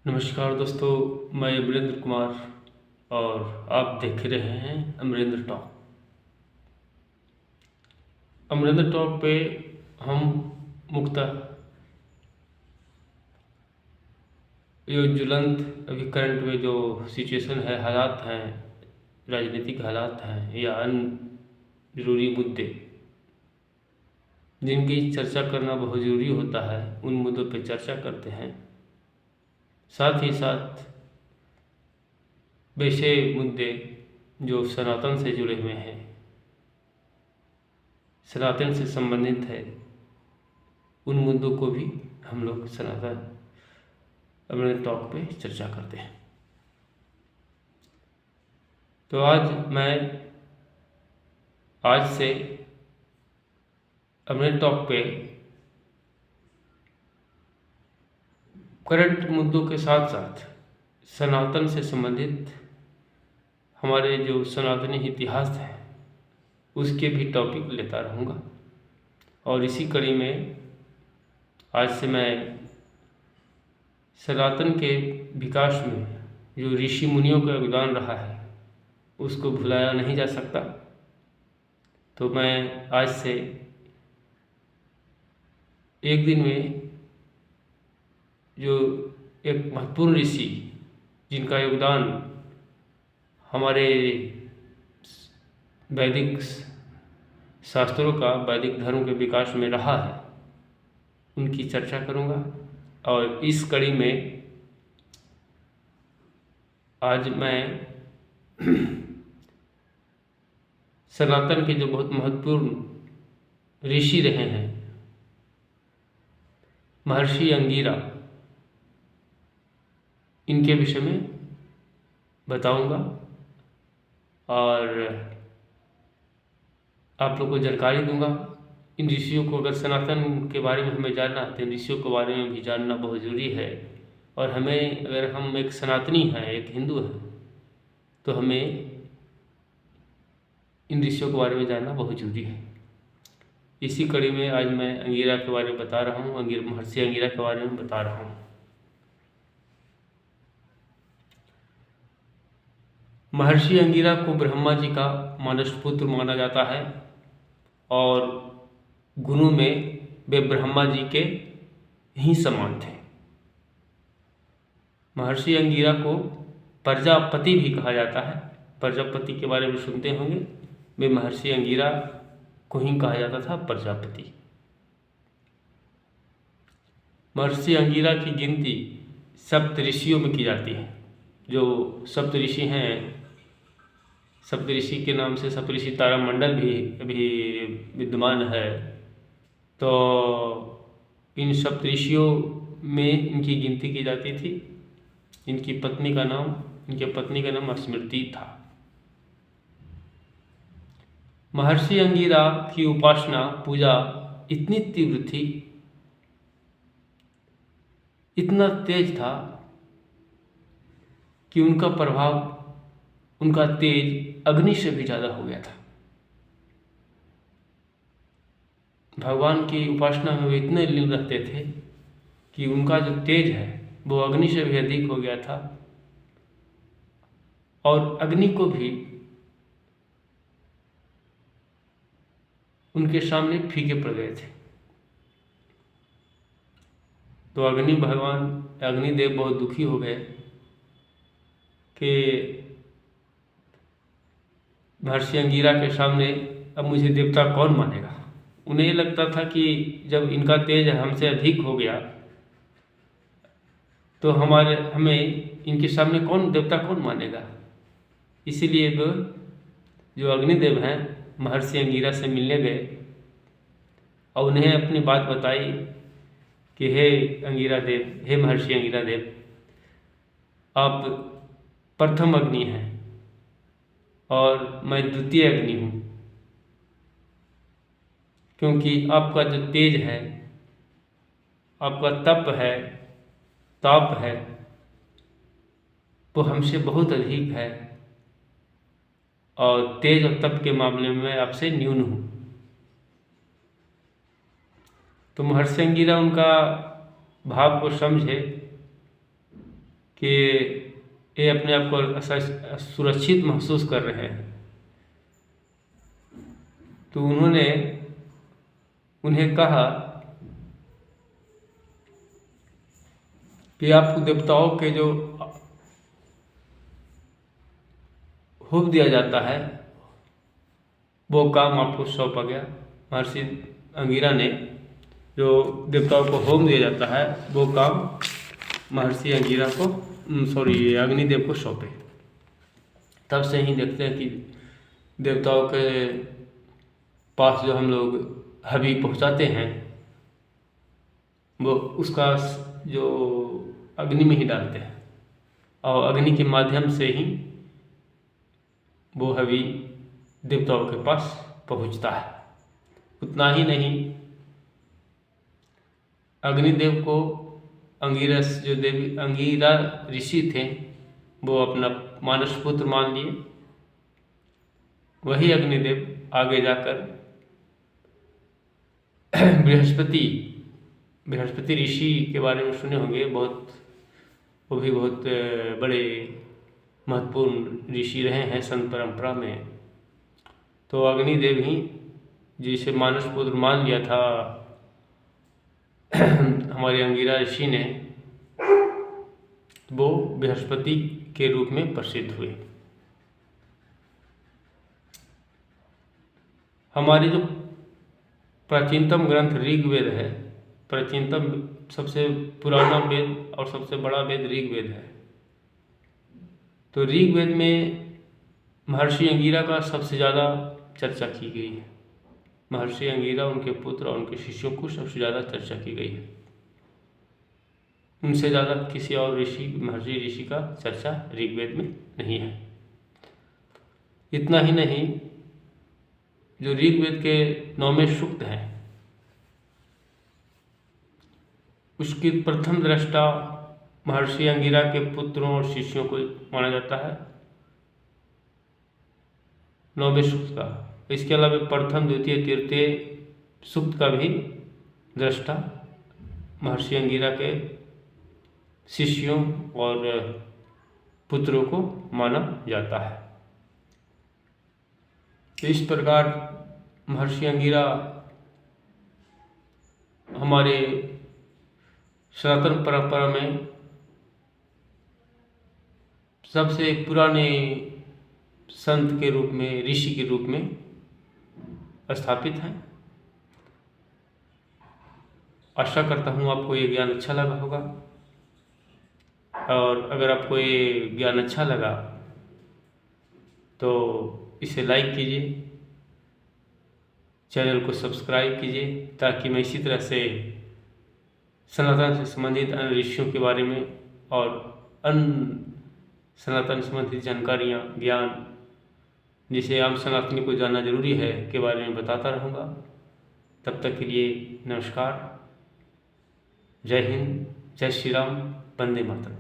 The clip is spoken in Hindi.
नमस्कार दोस्तों, मैं अमरेंद्र कुमार और आप देख रहे हैं अमरेंद्र टॉक। अमरेंद्र टॉक पे हम मुख्यतः जो ज्वलंत अभी करंट में जो सिचुएशन है, हालात हैं, राजनीतिक हालात हैं या अन्य जरूरी मुद्दे जिनकी चर्चा करना बहुत ज़रूरी होता है, उन मुद्दों पर चर्चा करते हैं। साथ ही साथ वैसे मुद्दे जो सनातन से जुड़े हुए हैं, सनातन से संबंधित है, उन मुद्दों को भी हम लोग सनातन अपने टॉक पे चर्चा करते हैं। तो आज से अपने टॉक पे करंट मुद्दों के साथ साथ सनातन से संबंधित हमारे जो सनातनी इतिहास है उसके भी टॉपिक लेता रहूँगा। और इसी कड़ी में आज से मैं सनातन के विकास में जो ऋषि मुनियों का योगदान रहा है उसको भुलाया नहीं जा सकता। तो मैं आज से एक दिन में जो एक महत्वपूर्ण ऋषि जिनका योगदान हमारे वैदिक शास्त्रों का, वैदिक धर्म के विकास में रहा है, उनकी चर्चा करूँगा। और इस कड़ी में आज मैं सनातन के जो बहुत महत्वपूर्ण ऋषि रहे हैं, महर्षि अंगिरा, इनके विषय में बताऊंगा और आप लोग को जानकारी दूंगा। इन ऋषियों को, अगर सनातन के बारे में हमें जानना है तो इन ऋषियों के बारे में भी जानना बहुत ज़रूरी है। और हमें, अगर हम एक सनातनी हैं, एक हिंदू हैं, तो हमें इन ऋषियों के बारे में जानना बहुत ज़रूरी है। इसी कड़ी में आज मैं अंगिरा के बारे में बता रहा हूँ, महर्षि अंगिरा के बारे में बता रहा हूँ। महर्षि अंगिरा को ब्रह्मा जी का मानस पुत्र माना जाता है और गुरु में वे ब्रह्मा जी के ही समान थे। महर्षि अंगिरा को प्रजापति भी कहा जाता है। प्रजापति के बारे में सुनते होंगे, वे महर्षि अंगिरा को ही कहा जाता था प्रजापति। महर्षि अंगिरा की गिनती सप्त ऋषियों में की जाती है। जो सप्त ऋषि हैं, सप्त ऋषि के नाम से सप्तऋषि तारामंडल भी अभी विद्यमान है। तो इन सप्त ऋषियों में इनकी गिनती की जाती थी। इनकी पत्नी का नाम स्मृति था। महर्षि अंगिरा की उपासना, पूजा इतनी तीव्र थी, इतना तेज था कि उनका प्रभाव, उनका तेज अग्नि से भी ज़्यादा हो गया था। भगवान की उपासना में वे इतने लीन रहते थे कि उनका जो तेज है वो अग्नि से भी अधिक हो गया था और अग्नि को भी उनके सामने फीके पड़ गए थे। तो अग्निदेव बहुत दुखी हो गए कि महर्षि अंगिरा के सामने अब मुझे देवता कौन मानेगा। उन्हें ये लगता था कि जब इनका तेज हमसे अधिक हो गया तो हमें इनके सामने देवता कौन मानेगा। इसीलिए वो जो अग्निदेव हैं महर्षि अंगिरा से मिलने गए और उन्हें अपनी बात बताई कि हे महर्षि अंगिरा देव, आप प्रथम अग्नि हैं और मैं द्वितीय अग्नि हूँ, क्योंकि आपका जो तेज है, आपका तप है, ताप है, वो हमसे बहुत अधिक है और तेज और तप के मामले में मैं आपसे न्यून हूँ। तो महर्षि अंगिरा उनका भाव को समझे कि ये अपने आप को सुरक्षित महसूस कर रहे हैं। तो उन्होंने उन्हें कहा कि आपको देवताओं के जो होम दिया जाता है वो काम आपको सौंपा गया। महर्षि अंगिरा ने जो देवताओं को होम दिया जाता है वो काम महर्षि अंगिरा को अग्निदेव को सौंपे। तब से ही देखते हैं कि देवताओं के पास जो हम लोग हवि पहुंचाते हैं वो उसका जो अग्नि में ही डालते हैं और अग्नि के माध्यम से ही वो हवि देवताओं के पास पहुंचता है। उतना ही नहीं, अग्निदेव को अंगिरस जो देवी अंगिरा ऋषि थे वो अपना मानस पुत्र मान लिए। वही अग्निदेव आगे जाकर बृहस्पति ऋषि के बारे में सुने होंगे, वो भी बहुत बड़े महत्वपूर्ण ऋषि रहे हैं संत परंपरा में। तो अग्निदेव ही जिसे मानस पुत्र मान लिया था हमारे अंगिरा ऋषि ने, वो बृहस्पति के रूप में प्रसिद्ध हुए। हमारे जो प्राचीनतम ग्रंथ ऋग्वेद है, प्राचीनतम सबसे पुराना वेद और सबसे बड़ा वेद ऋग्वेद है। तो ऋग्वेद में महर्षि अंगिरा का सबसे ज़्यादा चर्चा की गई है। महर्षि अंगिरा, उनके पुत्र और उनके शिष्यों को सबसे ज़्यादा चर्चा की गई है। उनसे ज़्यादा किसी और महर्षि ऋषि का चर्चा ऋग्वेद में नहीं है। इतना ही नहीं, जो ऋग्वेद के 9वें सूक्त हैं उसकी प्रथम दृष्टा महर्षि अंगिरा के पुत्रों और शिष्यों को माना जाता है 9वें सूक्त का। इसके अलावा प्रथम, द्वितीय, तृतीय सूक्त का भी दृष्टा महर्षि अंगिरा के शिष्यों और पुत्रों को माना जाता है। इस प्रकार महर्षि अंगिरा हमारे सनातन परंपरा में सबसे पुराने संत के रूप में, ऋषि के रूप में स्थापित हैं। आशा करता हूँ आपको ये ज्ञान अच्छा लगा होगा, और अगर आपको ये ज्ञान अच्छा लगा तो इसे लाइक कीजिए, चैनल को सब्सक्राइब कीजिए, ताकि मैं इसी तरह से सनातन से संबंधित अन्य ऋषियों के बारे में और अन्य सनातन संबंधित जानकारियाँ, ज्ञान जिसे आम सनातनी को जानना जरूरी है के बारे में बताता रहूँगा। तब तक के लिए नमस्कार, जय हिंद, जय श्री राम, वंदे मातरम।